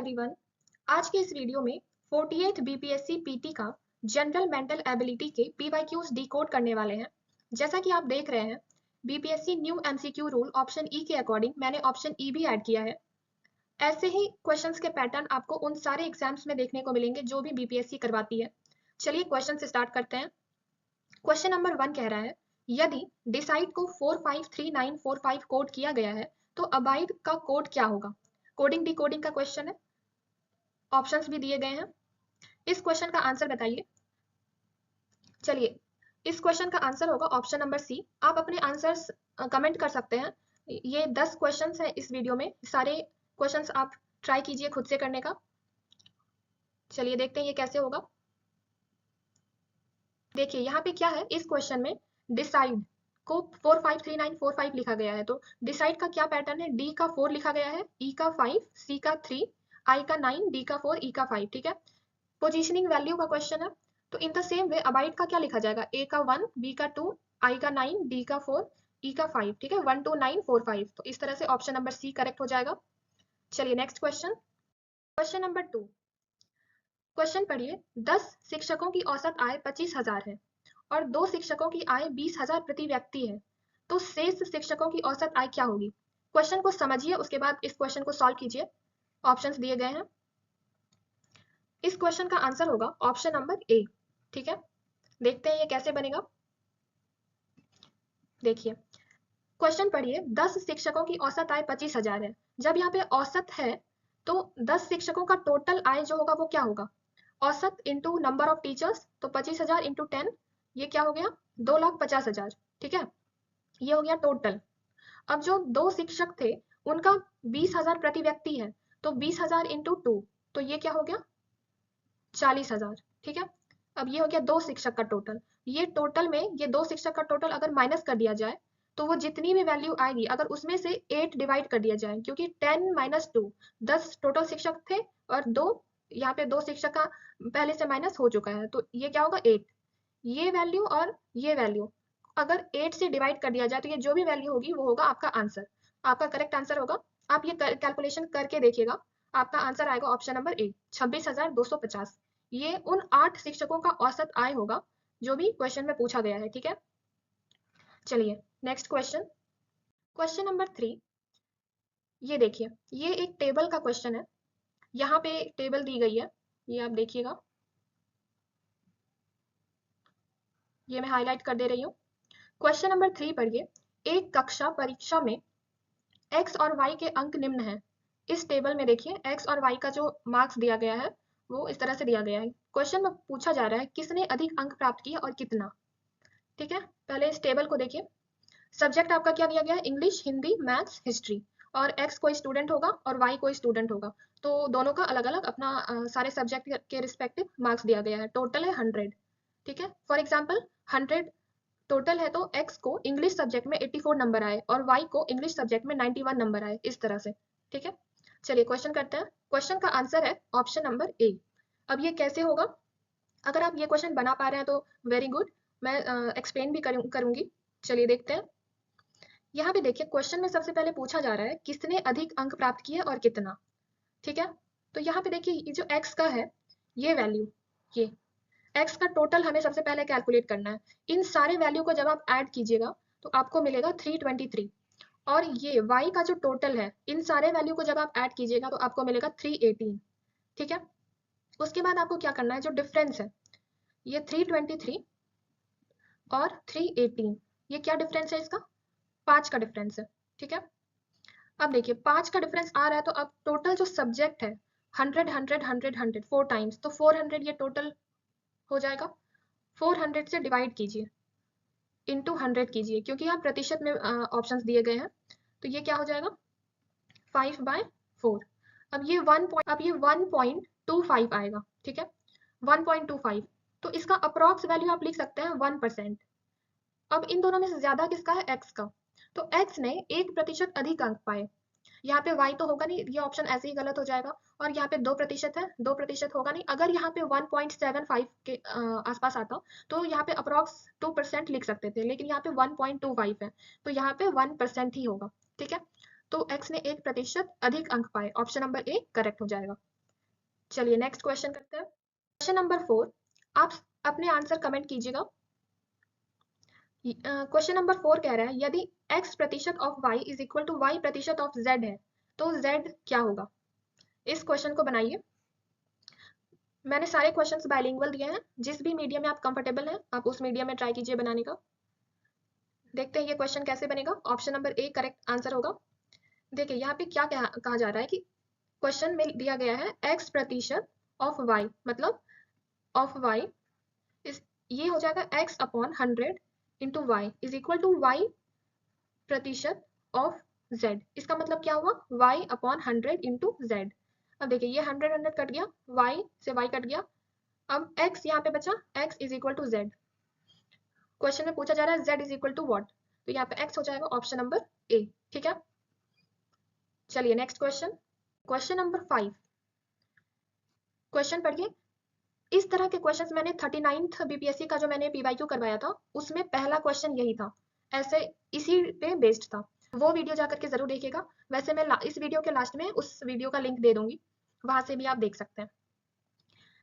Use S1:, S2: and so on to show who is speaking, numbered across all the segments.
S1: Everyone. आज के इस वीडियो में 48th बीपीएससी पीटी का जनरल मेंटल एबिलिटी के पीवाईक्यूज डिकोड करने वाले हैं। जैसा कि आप देख रहे हैं, BPSC new MCQ rule option E के अकॉर्डिंग मैंने ऑप्शन ई भी ऐड किया है। ऐसे ही क्वेश्चंस के पैटर्न आपको उन सारे एग्जाम्स में देखने को मिलेंगे जो भी बीपीएससी करवाती है। चलिए क्वेश्चन से स्टार्ट करते हैं। क्वेश्चन नंबर 1 कह रहा है, यदि डिसाइड को 453945 कोड किया गया है तो अबाइड का कोड क्या होगा। कोडिंग डिकोडिंग का क्वेश्चन है, ऑप्शंस भी दिए गए हैं। इस क्वेश्चन का आंसर बताइए। चलिए, इस क्वेश्चन का आंसर होगा ऑप्शन नंबर सी। आप अपने आंसर्स कमेंट कर सकते हैं। ये 10 क्वेश्चंस हैं इस वीडियो में, सारे क्वेश्चंस आप ट्राई कीजिए खुद से करने का। चलिए देखते हैं ये कैसे होगा। देखिए यहाँ पे क्या है, इस क्वेश्चन में डिसाइड को 453945 लिखा गया है, तो डिसाइड का क्या पैटर्न है, डी का 4 लिखा गया है, ई का 5, सी का 3, आई का 9, डी का 4, ई का 5। ठीक है, पोजीशनिंग वैल्यू का क्वेश्चन है, तो in the same way abide का क्या लिखा जाएगा, ए का 1, बी का 2, आई का 9, डी का 4, ई का 5। ठीक है, 1 2 9 4 5, तो इस तरह से ऑप्शन नंबर सी करेक्ट हो जाएगा। चलिए next question, question number 2। Question पढ़िए, 10 शिक्षकों की औसत आय 25,000 है और 2 शिक्षकों की आय 20,000 प्रति व्यक्ति है, तो शेष शिक्षकों की औसत आय क्या होगी। क्वेश्चन को समझिए, उसके बाद इस क्वेश्चन को सॉल्व कीजिए। ऑप्शंस दिए गए हैं। इस क्वेश्चन का आंसर होगा ऑप्शन नंबर ए। ठीक है, देखते हैं ये कैसे बनेगा। देखिए क्वेश्चन पढ़िए, 10 शिक्षकों की औसत आय 25,000 है। जब यहाँ पे औसत है तो 10 शिक्षकों का टोटल आय जो होगा वो क्या होगा, औसत इंटू नंबर ऑफ टीचर्स, तो 25,000 इंटू 10, ये क्या हो गया 2,50,000। ठीक है, ये हो गया टोटल। अब जो 2 शिक्षक थे उनका 20,000 प्रति व्यक्ति है, तो 20,000 इंटू 2, तो ये क्या हो गया 40,000। ठीक है, अब ये हो गया 2 शिक्षक का टोटल। ये टोटल में ये 2 शिक्षक का टोटल अगर माइनस कर दिया जाए तो वो जितनी भी वैल्यू आएगी, अगर उसमें से 8 डिवाइड कर दिया जाए, क्योंकि 10 माइनस 2, 10 टोटल शिक्षक थे और 2 यहाँ पे 2 शिक्षक का पहले से माइनस हो चुका है, तो ये क्या होगा 8। ये वैल्यू और ये वैल्यू अगर 8 से डिवाइड कर दिया जाए तो ये जो भी वैल्यू होगी वो होगा आपका आंसर, आपका करेक्ट आंसर होगा। आप ये कैलकुलेशन करके देखिएगा, आपका आंसर आएगा ऑप्शन नंबर ए, 26,250। ये उन 8 शिक्षकों का औसत आय होगा जो भी क्वेश्चन में पूछा गया है। ठीक है, चलिए नेक्स्ट क्वेश्चन, क्वेश्चन नंबर 3। ये देखिए, ये एक टेबल का क्वेश्चन है। यहाँ पे टेबल दी गई है, ये आप देखिएगा, ये मैं हाईलाइट कर दे रही हूँ। क्वेश्चन नंबर 3 पढ़िए, एक कक्षा परीक्षा में x और y के अंक निम्न हैं। इस टेबल में देखिए x और y का जो मार्क्स दिया गया है वो इस तरह से दिया गया है। क्वेश्चन में पूछा जा रहा है किसने अधिक अंक प्राप्त किए और कितना। ठीक है, पहले इस टेबल को देखिए। सब्जेक्ट आपका क्या दिया गया है, इंग्लिश, हिंदी, मैथ्स, हिस्ट्री, और x कोई स्टूडेंट होगा और y कोई स्टूडेंट होगा, तो दोनों का अलग अलग अपना सारे सब्जेक्ट के रिस्पेक्टिव मार्क्स दिया गया है। टोटल है 100। ठीक है, फॉर एग्जाम्पल 100 टोटल है, तो x को इंग्लिश सब्जेक्ट में 84 नंबर आए और y को इंग्लिश सब्जेक्ट में 91 नंबर आए, इस तरह से। ठीक है, चलिए क्वेश्चन करते हैं। क्वेश्चन का आंसर है ऑप्शन नंबर ए। अब ये कैसे होगा, अगर आप ये क्वेश्चन बना पा रहे हैं तो वेरी गुड, मैं एक्सप्लेन भी करूंगी। चलिए देखते हैं। यहाँ पे देखिए क्वेश्चन में सबसे पहले पूछा जा रहा है किसने अधिक अंक प्राप्त किए और कितना। ठीक है, तो यहाँ पे देखिए ये जो x का है, ये वैल्यू, ये x का टोटल हमें सबसे पहले कैलकुलेट करना है। इन सारे वैल्यू को जब आप ऐड कीजिएगा तो आपको मिलेगा 323, और ये y का जो टोटल है, इन सारे वैल्यू को जब आप ऐड कीजिएगा तो आपको मिलेगा 318। ठीक है, उसके बाद आपको क्या करना है, जो डिफरेंस है ये 323 और 318, ये क्या डिफरेंस है, इसका 5 का डिफरेंस है। ठीक है, अब देखिए 5 का डिफरेंस आ रहा है, तो अब टोटल जो सब्जेक्ट है 100 100 100 100 4 टाइम्स, तो 400 ये टोटल हो जाएगा। 400 से डिवाइड कीजिए, इंटू 100 कीजिए, क्योंकि यहाँ प्रतिशत में ऑप्शंस दिए गए हैं, तो ये क्या हो जाएगा 5/4। अब ये 1.25 आएगा। ठीक है, 1.25, तो इसका अप्रॉक्स वैल्यू आप लिख सकते हैं 1%। अब इन दोनों में से ज्यादा किसका है, x का, तो x ने 1% अधिक अंक पाए। यहाँ पे y तो होगा नहीं, ये ऑप्शन ऐसे ही गलत हो जाएगा, और यहाँ पे 2% है, 2% होगा नहीं। अगर यहाँ पे 1.75 के आसपास आता तो यहाँ पे अप्रॉक्स 2% लिख सकते थे, लेकिन यहाँ पे 1.25 है, तो यहाँ पे 1% ही होगा। ठीक है, तो x ने 1% अधिक अंक पाए, ऑप्शन नंबर ए करेक्ट हो जाएगा। चलिए नेक्स्ट क्वेश्चन करते हैं। क्वेश्चन नंबर 4, आप अपने आंसर कमेंट कीजिएगा। क्वेश्चन नंबर 4 कह रहा है यदि x प्रतिशत of y is equal to y प्रतिशत ऑफ z है तो z क्या होगा। इस क्वेश्चन को बनाइए। मैंने सारे क्वेश्चंस बाइलिंगुअल दिए हैं, जिस भी मीडियम में आप कंफर्टेबल हैं आप उस मीडियम में ट्राई कीजिए बनाने का। देखते हैं ये क्वेश्चन कैसे बनेगा। Option number A correct answer होगा। देखिए यहाँ पे क्या कहा जा रहा है कि क्वेश्चन में दिया गया है x प्रतिशत ऑफ y, मतलब ऑफ y इस ये हो जाएगा x upon 100 into y is equal to y प्रतिशत ऑफ z। इसका मतलब क्या हुआ, y अपॉन 100 इंटू z। अब देखिए ये 100 कट गया, y से y कट गया, अब x यहाँ पे बचा, x is equal to z। Question में पूछा जा रहा है z is equal to what, तो यहाँ पे x हो जाएगा ऑप्शन नंबर ए। ठीक है, चलिए next question. Question number 5, question पढ़िए। इस तरह के क्वेश्चंस मैंने 39th बीपीएससी का जो मैंने पीवाईक्यू करवाया था उसमें पहला क्वेश्चन यही था, ऐसे इसी पे बेस्ड था। वो वीडियो जाकर के जरूर देखिएगा। वैसे मैं इस वीडियो के लास्ट में उस वीडियो का लिंक दे दूंगी, वहां से भी आप देख सकते हैं।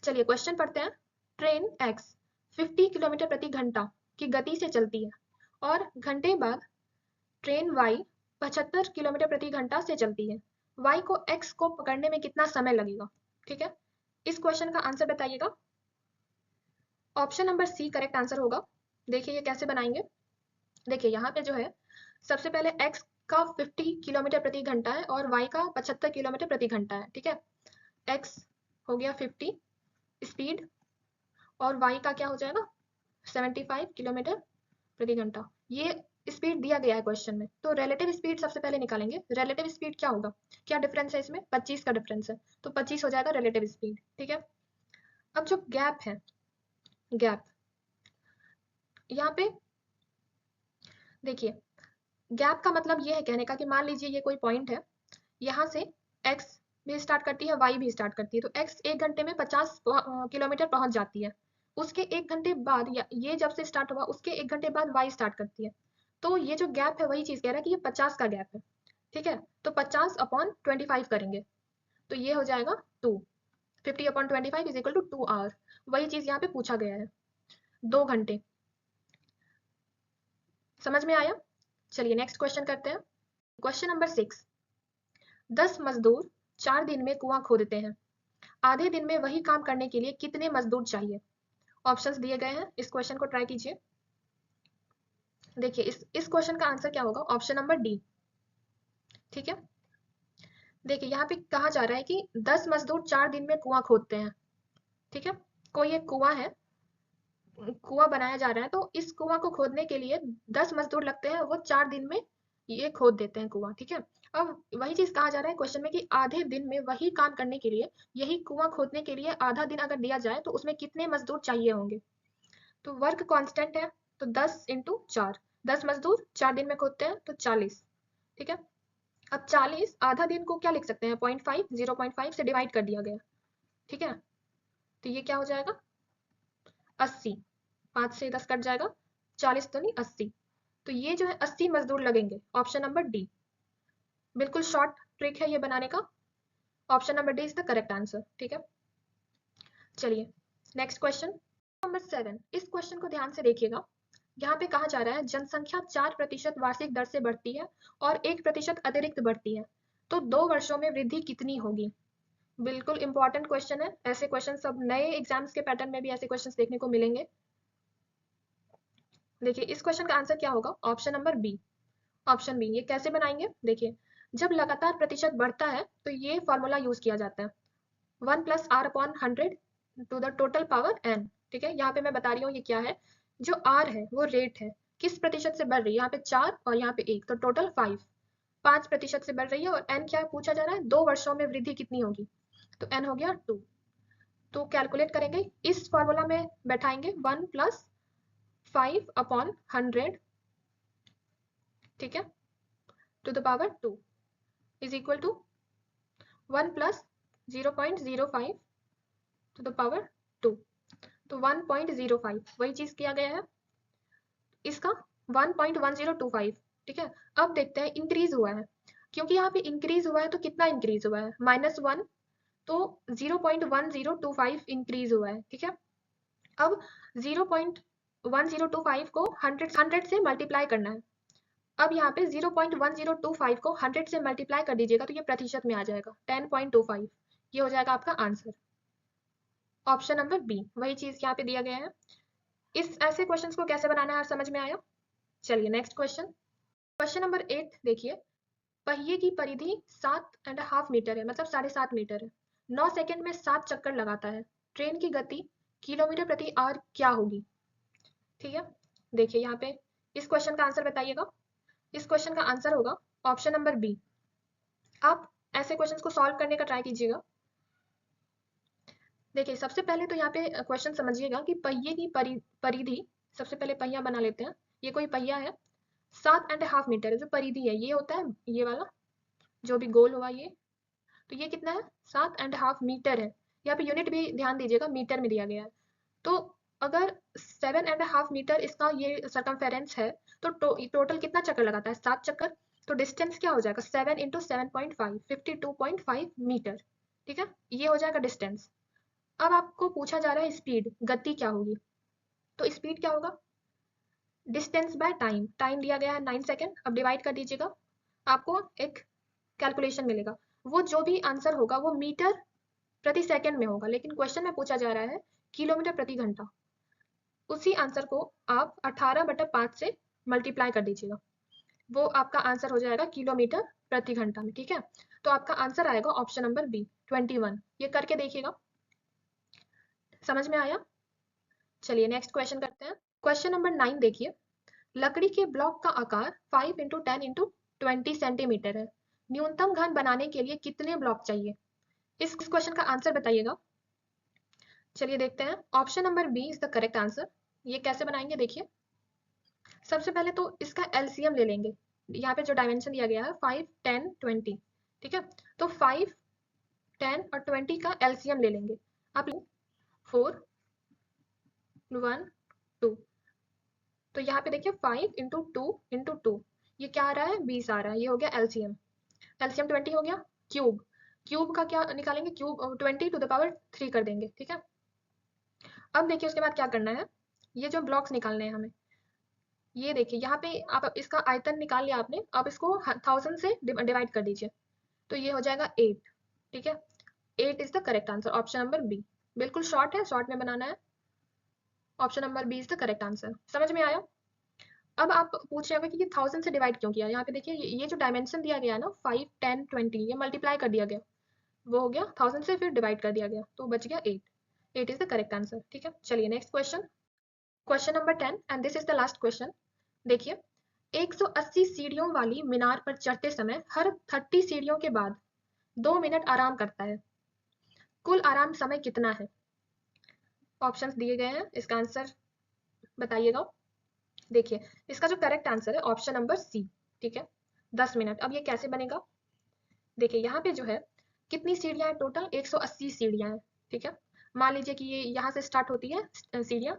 S1: चलिए क्वेश्चन पढ़ते हैं। ट्रेन x 50 किलोमीटर प्रति घंटा की गति से चलती है और घंटे बाद ट्रेन y 75 किलोमीटर प्रति घंटा से चलती है। y को x को पकड़ने में कितना समय लगेगा। ठीक है, इस क्वेश्चन का आंसर बताइएगा। Option number C correct answer होगा। देखिए ये कैसे बनाएंगे। देखिए यहाँ पे जो है सबसे पहले x का 50 किलोमीटर प्रति घंटा है और y का 75 किलोमीटर प्रति घंटा है। ठीक है, x हो गया 50 स्पीड और y का क्या हो जाएगा 75 किलोमीटर प्रति घंटा। ये स्पीड दिया गया है क्वेश्चन में, तो रिलेटिव स्पीड सबसे पहले निकालेंगे। रिलेटिव स्पीड क्या होगा, क्या डिफरेंस है इसमें, 25 का डिफरेंस है, तो 25 हो जाएगा रिलेटिव स्पीड। ठीक है, अब जो गैप है, गैप यहाँ पे देखिए, गैप का मतलब ये है कहने का कि मान लीजिए ये कोई पॉइंट है, यहाँ से x भी स्टार्ट करती है y भी स्टार्ट करती है, तो x एक घंटे में 50 किलोमीटर पहुंच जाती है। उसके एक घंटे बाद ये जब से स्टार्ट हुआ उसके एक घंटे बाद y स्टार्ट करती है, तो ये जो गैप है वही चीज कह रहा है कि ये 50 का गैप है। ठीक है, तो 50 अपॉन 25 करेंगे तो ये हो जाएगा 2। 50 upon 25 is equal to 2 hour. वही चीज यहाँ पे पूछा गया है, 2 घंटे। समझ में आया। चलिए नेक्स्ट क्वेश्चन करते हैं। क्वेश्चन नंबर 6, 10 मजदूर 4 दिन में कुआं खोदते हैं, आधे दिन में वही काम करने के लिए कितने मजदूर चाहिए। ऑप्शंस दिए गए हैं, इस क्वेश्चन को ट्राई कीजिए। देखिए इस क्वेश्चन का आंसर क्या होगा, ऑप्शन नंबर डी। ठीक है, देखिए यहाँ पे कहा जा रहा है कि 10 मजदूर 4 दिन में कुआं खोदते हैं। ठीक है, कोई एक कुआं है, कुआं बनाया जा रहा है, तो इस कुआं को खोदने के लिए 10 मजदूर लगते हैं, वो 4 दिन में ये खोद देते हैं कुआं। ठीक है, अब वही चीज कहा जा रहा है क्वेश्चन में कि आधे दिन में वही काम करने के लिए, यही कुआं खोदने के लिए आधा दिन अगर दिया जाए तो उसमें कितने मजदूर चाहिए होंगे। तो वर्क कांस्टेंट है, तो 10 इंटू 4, 10 मजदूर 4 दिन में खोदते हैं तो 40। ठीक है, अब 40 आधा दिन को क्या लिख सकते हैं, 0.5, 0.5 से डिवाइड कर दिया गया। ठीक है, तो ये क्या हो जाएगा 80, 5 से 10 कट जाएगा, 40 तो नहीं 80, तो ये जो है 80 मजदूर लगेंगे। ऑप्शन नंबर डी, बिल्कुल शॉर्ट ट्रिक है ये बनाने का। Option number D is the correct answer. ठीक है, चलिए नेक्स्ट क्वेश्चन नंबर 7। इस क्वेश्चन को ध्यान से देखिएगा। यहाँ पे कहा जा रहा है जनसंख्या 4% वार्षिक दर से बढ़ती है और 1% अतिरिक्त बढ़ती है, तो 2 वर्षों में वृद्धि कितनी होगी। बिल्कुल इंपॉर्टेंट क्वेश्चन है, ऐसे क्वेश्चन सब नए एग्जाम्स के पैटर्न में भी ऐसे क्वेश्चन देखने को मिलेंगे। देखिए इस क्वेश्चन का आंसर क्या होगा, option number B. Option B, ये कैसे बनाएंगे। देखिए जब लगातार प्रतिशत बढ़ता है तो ये फॉर्मूला यूज किया जाता है, 1 plus r upon 100 to the total power n. ठीक है, यहाँ पे मैं बता रही हूँ ये क्या है, जो आर है वो रेट है, किस प्रतिशत से बढ़ रही है, यहाँ पे 4 और यहाँ पे 1, तो टोटल 5% से बढ़ रही है। और एन क्या पूछा जा रहा है, 2 वर्षों में वृद्धि कितनी होगी, तो एन हो गया 2। तो कैलकुलेट करेंगे, इस फॉर्मूला में बैठाएंगे 1 प्लस 5 अपॉन 100, ठीक है, to the power 2 is equal to 1 plus 0.05 to the power 2, तो 1.05 वही चीज किया गया है, इसका 1.1025। ठीक है, अब देखते हैं इंक्रीज हुआ है, क्योंकि यहाँ पे इंक्रीज हुआ है तो कितना इंक्रीज हुआ है, -1 तो 0.1025 इंक्रीज हुआ है, ठीक है। अब 0.1025 को 100 से मल्टीप्लाई करना है। अब यहाँ पे 0.1025 को 100 से मल्टीप्लाई कर दीजिएगा तो ये प्रतिशत में आ जाएगा 10.25, ये हो जाएगा आपका आंसर। ऑप्शन नंबर बी, वही चीज यहाँ पे दिया गया है। इस ऐसे क्वेश्चंस को कैसे बनाना है समझ में आया। चलिए नेक्स्ट क्वेश्चन, क्वेश्चन नंबर 8 देखिए। पहिए की परिधि 7.5 मीटर है, मतलब 7.5 मीटर है। 9 सेकंड में 7 चक्कर लगाता है। ट्रेन की गति किलोमीटर प्रति आवर क्या होगी। ठीक है, देखिए यहाँ पे इस क्वेश्चन का आंसर बताइएगा। इस क्वेश्चन का आंसर होगा ऑप्शन नंबर बी। आप ऐसे क्वेश्चंस को सॉल्व करने का ट्राई कीजिएगा। देखिए सबसे पहले तो यहाँ पे क्वेश्चन समझिएगा कि पहिए की परिधि, सबसे पहले पहिया बना लेते हैं। ये कोई पहिया है, 7.5 मीटर है। जो परिधि है ये होता है ये वाला जो भी गोल हुआ ये, तो ये कितना है 7.5 मीटर है। यहाँ पे यूनिट भी ध्यान दीजिएगा, मीटर में दिया गया है। तो अगर 7.5 मीटर इसका ये सर्कमफेरेंस है तो टोटल कितना चक्कर लगाता है 7 चक्कर। तो डिस्टेंस क्या हो जाएगा 7 इंटू 7.5, 52.5 मीटर। ठीक है, ये हो जाएगा डिस्टेंस। अब आपको पूछा जा रहा है स्पीड, गति क्या होगी। तो स्पीड क्या होगा, डिस्टेंस बाय टाइम, टाइम दिया गया है 9 सेकेंड। अब डिवाइड कर दीजिएगा, आपको एक कैलकुलेशन मिलेगा। वो जो भी आंसर होगा वो मीटर प्रति सेकंड में होगा, लेकिन क्वेश्चन में पूछा जा रहा है किलोमीटर प्रति घंटा। उसी आंसर को आप 18/5 से मल्टीप्लाई कर दीजिएगा, वो आपका आंसर हो जाएगा किलोमीटर प्रति घंटा में। ठीक है, तो आपका आंसर आएगा ऑप्शन नंबर बी 21। ये करके देखिएगा, समझ में आया। चलिए नेक्स्ट क्वेश्चन करते हैं। क्वेश्चन नंबर 9 देखिए। लकड़ी के ब्लॉक का आकार 5 इंटू 10 इंटू 20 सेंटीमीटर है। न्यूनतम घन बनाने के लिए कितने ब्लॉक चाहिए। इस क्वेश्चन का आंसर बताइएगा। चलिए देखते हैं, option number B is the correct answer. ये कैसे बनाएंगे देखिए, सबसे पहले तो इसका एलसीएम ले लेंगे। यहाँ पे जो डायमेंशन दिया गया है 5, 10, 20, ठीक है। तो 5, 10 और 20 का एलसीएम ले लेंगे। आप 4, 1, 2, तो यहाँ पे देखिए 5 इंटू 2 इंटू 2, ये क्या आ रहा है 20 आ रहा है। ये हो गया एलसीएम। एलसीएम 20 हो गया। क्यूब, क्यूब का क्या निकालेंगे, क्यूब 20 टू द पावर 3 कर देंगे। ठीक है, अब देखिए उसके बाद क्या करना है, ये जो ब्लॉक्स निकालने हैं हमें, ये देखिए यहाँ पे आप इसका आयतन निकाल लिया आपने, आप इसको 1000 से डिवाइड कर दीजिए तो ये हो जाएगा 8। ठीक है, 8 is the correct answer, option number B. बिल्कुल शॉर्ट है, शॉर्ट में बनाना है। Option number B is the correct answer. समझ में आया। अब आप पूछ रहे होंगे कि ये 1000 से डिवाइड क्यों किया। यहाँ पे देखिए ये जो डायमेंशन दिया गया है ना 5, 10, 20, ये मल्टीप्लाई कर दिया गया, वो हो गया 1000 से फिर डिवाइड कर दिया गया तो बच गया 8। 8 इज द करेक्ट आंसर। ठीक है, चलिए next question, question number 10 and this is the last question. देखिए 180 सीढ़ियों वाली मीनार पर चढ़ते समय हर 30 सीढ़ियों के बाद 2 मिनट आराम करता है। कुल आराम समय कितना है। ऑप्शंस दिए गए हैं, इसका आंसर बताइएगा। देखिए इसका जो करेक्ट आंसर है ऑप्शन नंबर सी। ठीक है, 10 मिनट। अब ये कैसे बनेगा, देखिए यहाँ पे जो है कितनी सीढ़ियाँ हैं, टोटल 180 सीढ़ियाँ हैं। ठीक है, मान लीजिए कि ये यहाँ से स्टार्ट होती है सीढ़ियाँ,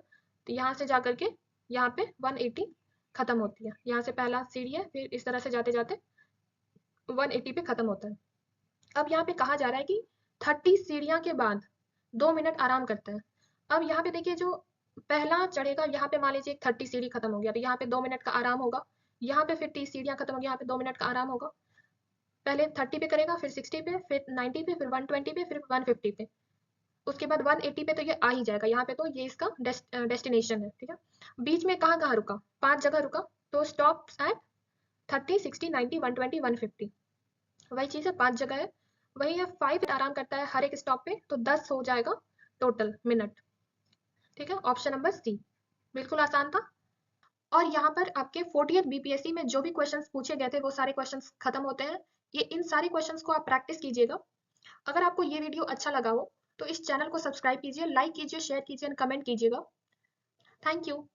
S1: तो यहाँ से जा करके यहाँ पे 180 खत्म होती है। यहाँ से पहला सीढ़ी है, फिर इस तरह से जाते जाते 180 पे खत्म होता है। अब यहाँ पे कहा जा रहा है कि 30 सीढ़ियाँ के बाद 2 मिनट आराम करता है। अब यहाँ पे देखिए जो पहला चढ़ेगा, यहाँ पे मान लीजिए 30 सीढ़ी खत्म हो गया तो यहाँ पे 2 मिनट का आराम होगा। यहाँ पे फिर 30 सीढ़ियाँ खत्म हो गई, यहाँ पे 2 मिनट का आराम होगा। पहले 30 पे करेगा, फिर 60 पे, फिर 90 पे, फिर 120 पे, फिर 150 पे, उसके बाद 180 पे तो ये आ ही जाएगा। यहाँ पे तो ये इसका डेस्टिनेशन है। ठीक है, बीच में कहाँ कहाँ रुका, 5 जगह रुका, तो स्टॉप एट 30, 60, 90, 120, 150, वही चीज़ है 5 जगह है। वही है 5 आराम करता है हर एक स्टॉप पे, तो 10 हो जाएगा टोटल मिनट। ठीक है, ऑप्शन नंबर सी, बिल्कुल आसान था। और यहाँ पर आपके 40th बीपीएससी में जो भी क्वेश्चंस पूछे गए थे वो सारे क्वेश्चंस खत्म होते हैं। ये इन सारे क्वेश्चंस को आप प्रैक्टिस कीजिएगा। अगर आपको ये वीडियो अच्छा लगा हो तो इस चैनल को सब्सक्राइब कीजिए, लाइक कीजिए, शेयर कीजिए एंड कमेंट कीजिएगा। Thank you.